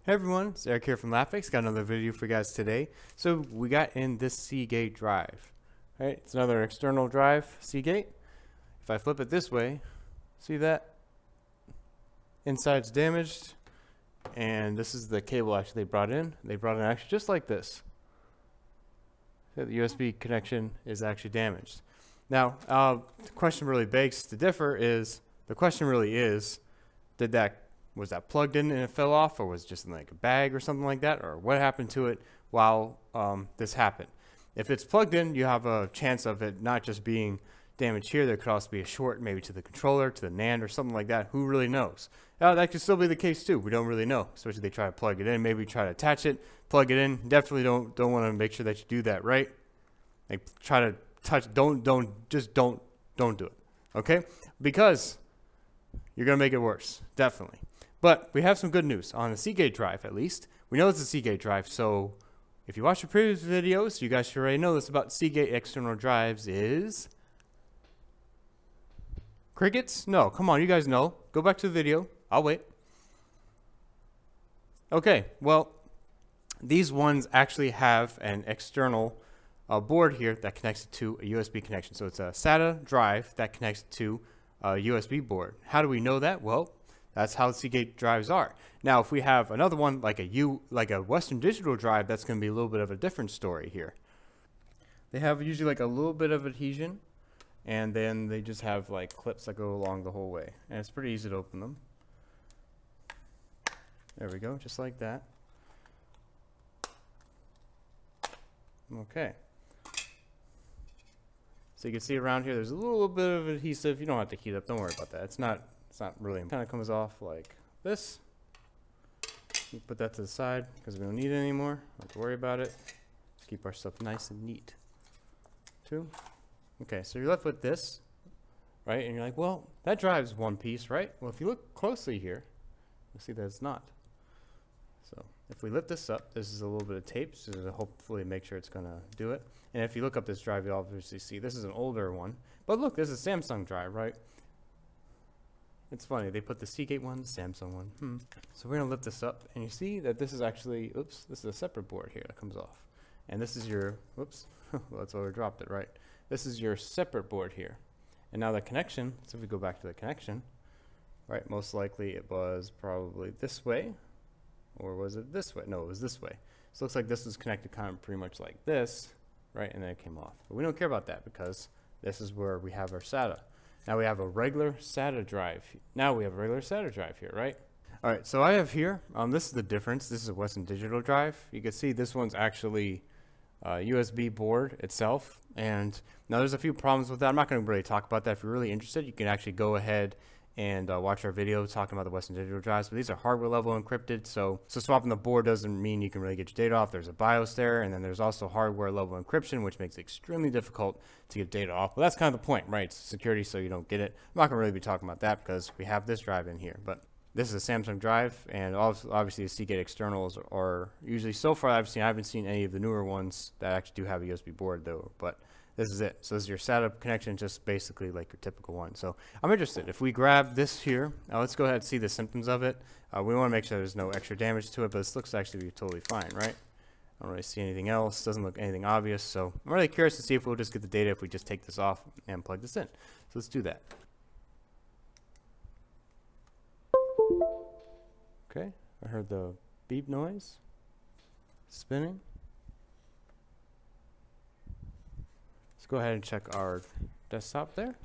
Hey everyone, it's Eric here from LaughX. Got another video for you guys today. So we got in this Seagate drive. Right, it's another external drive, Seagate. If I flip it this way, see that? Inside's damaged, and this is the cable actually they brought in. They brought in actually just like this. So the USB connection is actually damaged. Now, the question really begs to differ is, was that plugged in and it fell off, or was it just in like a bag or something like that, or what happened to it while this happened? If it's plugged in, you have a chance of it not just being damaged here. There could also be a short maybe to the controller, to the NAND, or something like that. Who really knows? That could still be the case too. We don't really know, especially if they try to plug it in. Maybe try to attach it, plug it in. Definitely don't want to make sure that you do that, right? Like try to touch. Don't do it. Okay? Because you're gonna make it worse, definitely. But we have some good news on the Seagate drive, at least. We know it's a Seagate drive, so if you watch the previous videos, you guys should already know this about Seagate external drives is crickets? No, come on, you guys know. Go back to the video. I'll wait. Okay, well, these ones actually have an external board here that connects it to a USB connection. So it's a SATA drive that connects to a USB board. How do we know that? Well, that's how Seagate drives are. Now, if we have another one like a Western Digital drive, that's going to be a little bit of a different story here. They have usually like a little bit of adhesion, and then they just have like clips that go along the whole way, and it's pretty easy to open them. There we go, just like that. Okay. So you can see around here, there's a little bit of adhesive. You don't have to heat up. Don't worry about that. It's not really. Kind of comes off like this. You put that to the side because we don't need it anymore. Don't have to worry about it. Just keep our stuff nice and neat. Too. Okay, so you're left with this, right? And you're like, well, that drive's one piece, right? Well, if you look closely here, you'll see that it's not. So if we lift this up, this is a little bit of tape, so to hopefully make sure it's going to do it. And if you look up this drive, you'll obviously see this is an older one. But look, this is a Samsung drive, right? It's funny, they put the Seagate one, the Samsung one. So we're going to lift this up, and you see that this is actually, oops, this is a separate board here that comes off. And this is your, whoops, well, that's why we dropped it, right? This is your separate board here. And now the connection, so if we go back to the connection, right, most likely it was probably this way, or was it this way? No, it was this way. So it looks like this was connected kind of pretty much like this, right, and then it came off. But we don't care about that because this is where we have our SATA. Now we have a regular SATA drive. Here, right? All right, so I have here, this is the difference. This is a Western Digital drive. You can see this one's actually USB board itself. And now there's a few problems with that. I'm not going to really talk about that. If you're really interested, you can actually go ahead and watch our video talking about the Western Digital drives. But these are hardware level encrypted, so swapping the board doesn't mean you can really get your data off. There's a BIOS there, and then there's also hardware level encryption, which makes it extremely difficult to get data off. But that's kind of the point, right? It's security, so you don't get it. I'm not going to really be talking about that because we have this drive in here. But this is a Samsung drive, and obviously the Seagate externals are usually, so far I haven't seen any of the newer ones that actually do have a USB board though. But this is it. So this is your SATA connection, just basically like your typical one. So I'm interested. If we grab this here, let's go ahead and see the symptoms of it. We want to make sure there's no extra damage to it, but this looks to actually be totally fine, right? I don't really see anything else. Doesn't look anything obvious. So I'm really curious to see if we'll just get the data if we just take this off and plug this in. So let's do that. Okay, I heard the beep noise. Spinning. Let's go ahead and check our desktop there.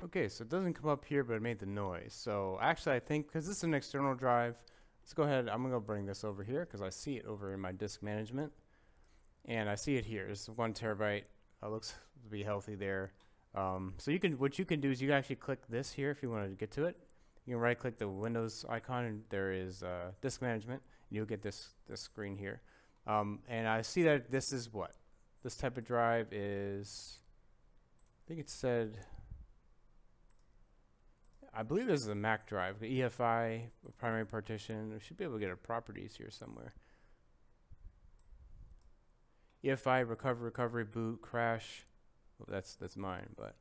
Okay, so it doesn't come up here, but it made the noise. So actually I think, because this is an external drive, let's go ahead, I'm going to bring this over here because I see it over in my disk management. And I see it here. It's 1 terabyte. Looks to be healthy there. So what you can do is you can actually click this here if you want to get to it. You can right click the Windows icon, and there is disk management, and you'll get this screen here. And I see that this is what? This type of drive is, I think it said, I believe this is a Mac drive, the EFI, primary partition. We should be able to get our properties here somewhere. EFI, recovery, boot, crash. Well, that's mine, but.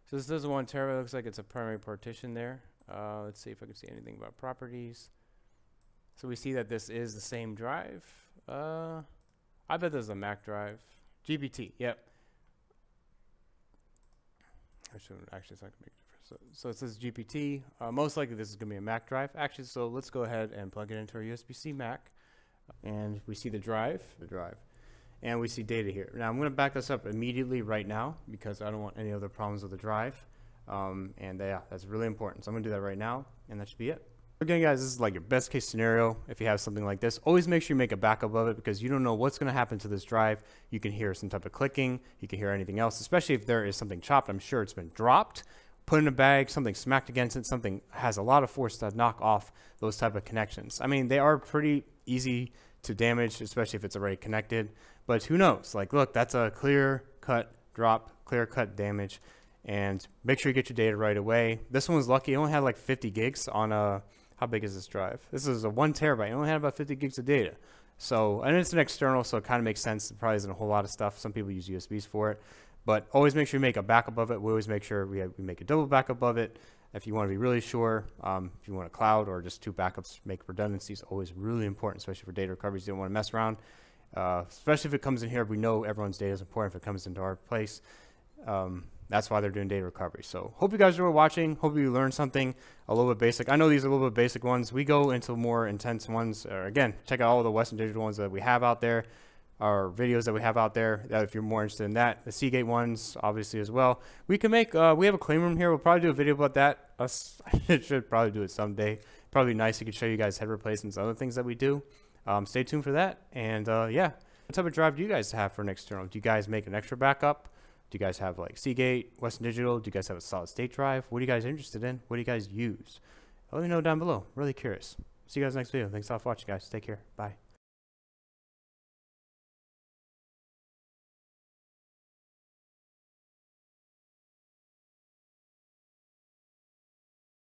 So this is a 1 terabyte, looks like it's a primary partition there. Let's see if I can see anything about properties. So we see that this is the same drive. I bet there's a Mac drive. GPT, yep. Actually, it's not gonna make a difference. So it says GPT. Most likely this is gonna be a Mac drive. Actually, so let's go ahead and plug it into our USB-C Mac. And we see the drive, and we see data here. Now I'm gonna back this up immediately right now because I don't want any other problems with the drive. Yeah, that's really important. So I'm gonna do that right now, and that should be it. Again, guys, this is like your best case scenario. If you have something like this, always make sure you make a backup of it because you don't know what's going to happen to this drive. You can hear some type of clicking. You can hear anything else, especially if there is something chopped. I'm sure it's been dropped, put in a bag, something smacked against it, something has a lot of force to knock off those type of connections. I mean, they are pretty easy to damage, especially if it's already connected. But who knows? Like, look, that's a clear-cut drop, clear-cut damage. And make sure you get your data right away. This one was lucky. It only had like 50 gigs on a... How big is this drive? This is a 1 terabyte. It only had about 50 gigs of data. So, and it's an external, so it kind of makes sense. It probably isn't a whole lot of stuff. Some people use USBs for it. But always make sure you make a backup of it. We always make sure we make a double backup of it. If you want to be really sure, if you want a cloud or just 2 backups, make redundancies. Always really important, especially for data recoveries. You don't want to mess around. Especially if it comes in here, we know everyone's data is important if it comes into our place. That's why they're doing data recovery. So hope you guys enjoyed watching. Hope you learned something a little bit basic. I know these are a little bit basic ones. We go into more intense ones. Again, check out all the Western Digital ones that we have out there, our videos that we have out there. If you're more interested in that, the Seagate ones, obviously as well. We can make. We have a clean room here. We'll probably do a video about that. I should probably do it someday. Probably nice. We could show you guys head replacements, other things that we do. Stay tuned for that. And yeah, what type of drive do you guys have for an external? Do you guys make an extra backup? Do you guys have like Seagate, Western Digital? Do you guys have a solid state drive? What are you guys interested in? What do you guys use? Let me know down below. Really curious. See you guys next video. Thanks a lot for watching, guys. Take care. Bye.